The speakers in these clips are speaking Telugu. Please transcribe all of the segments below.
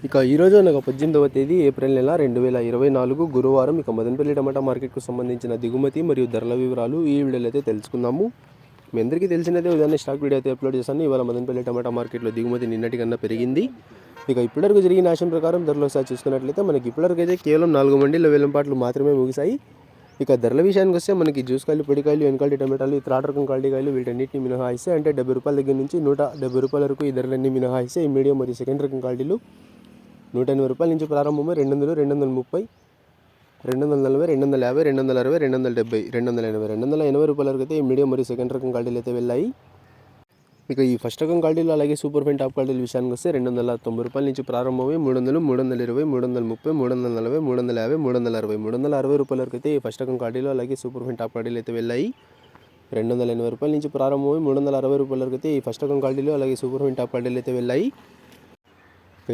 ఇక ఈరోజు అనగా 18వ తేదీ ఏప్రిల్ నెల 2024 గురువారం. ఇక మదనపల్లి టమాటా మార్కెట్కు సంబంధించిన దిగుమతి మరియు ధరల వివరాలు ఈ వీడియోలో అయితే తెలుసుకుందాము. మీ అందరికీ తెలిసినదే ఉదయాన్నే స్టాక్ వీడియో అయితే అప్లోడ్ చేశాను. ఇవాళ మదనపల్లి టమాటా మార్కెట్లో దిగుమతి నిన్నటి కన్నా పెరిగింది. ఇక ఇప్పటివరకు జరిగిన ఆశయం ప్రకారం ధరలు ఒకసారి చూసుకున్నట్లయితే మనకి ఇప్పటివరకు అయితే కేవలం 4 మండీల వేలంపాట్లు మాత్రమే ముగిశాయి. ఇక ధరల విషయానికి వస్తే మనకి జ్యూస్ కాయలు, పొడికాయలు, ఎన్కాల్టీ టమాటాలు, థర్డ్ రకం క్వాలిటీ కాయలు వీటన్నిటిని మినహాయిస్తే అంటే 70 రూపాయల దగ్గర నుంచి 170 రూపాయల వరకు ఈ ధరలన్నీ మినహాయిస్తే ఈ మీడియం మరియు సెకండ్ రకం క్వాలిటీలు 180 రూపాయల నుంచి ప్రారంభమై 200, 230, 240, 250, 260, 270, 280, 280 రూపాయల వరకు అయితే ఈ మీడియం మరియు సెకండ్ రకం క్వాలిటీలు అయితే వెళ్ళాయి. ఇక ఈ ఫస్ట్ రకం క్వాలిటీలు అలాగే సూపర్ ఫైన్ టాప్ క్వాలిటీల విషయానికి వస్తే 290 రూపాయల నుంచి ప్రారంభమై 300, 320, 330, 340, 350, 360, 360 రూపాయల వరకు అయితే ఈ ఫస్ట్ రకం క్వాలిటీలు అలాగే సూపర్ ఫైన్ టాప్ క్వాలిటీలు అయితే వెళ్ళాయి. 280 రూపాయల నుంచి ప్రారంభమై 360 రూపాయల వరకు అయితే ఈ ఫస్ట్ రకం క్వాలిటీలు అలాగే సూపర్ ఫైన్ టాప్ క్వాలిటీలు అయితే వెళ్ళాయి.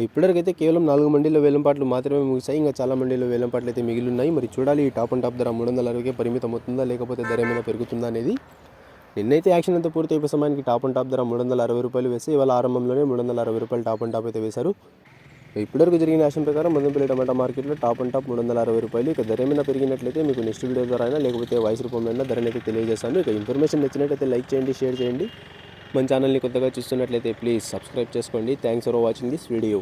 ఇప్పటివరకు అయితే కేవలం 4 మండీల వేలంపాట్లు మాత్రమే ముగిశాయి. ఇంకా చాలా మండీల వేలంపాట్లు అయితే మిగిలి ఉన్నాయి. మరి చూడాలి ఈ టాప్ అండ్ టాప్ ధర 360కే పరిమితం అవుతుందా లేకపోతే ధర ఏమైనా పెరుగుతుందా అనేది. నిన్నైతే యాక్షన్ అంతా పూర్తి అయిపోయే సమయానికి టాప్ అండ్ టాప్ ధర 360 రూపాయలు వేసి ఇవాళ ఆరంభంలోనే 360 రూపాయలు టాప్ అండ్ టాప్ అయితే వేశారు. ఇప్పటివరకు జరిగిన యాక్షన్ ప్రకారం మదనపల్లి టమాటా మార్కెట్లో టాప్ అండ్ టాప్ 360 రూపాయలు. ఇక ధర ఏమైనా పెరిగినట్లయితే మీకు నెక్స్ట్ వీడియో ద్వారా అయినా లేకపోతే వాయిస్ రూపంలో అయినా ధరని అయితే తెలియజేస్తాను. ఇక ఇన్ఫర్మేషన్ నచ్చినట్లయితే లైక్ చేయండి, షేర్ చేయండి. మన ఛానల్ని కొత్తగా చూస్తున్నట్లయితే ప్లీజ్ సబ్స్క్రైబ్ చేసుకోండి. Thanks for watching this video.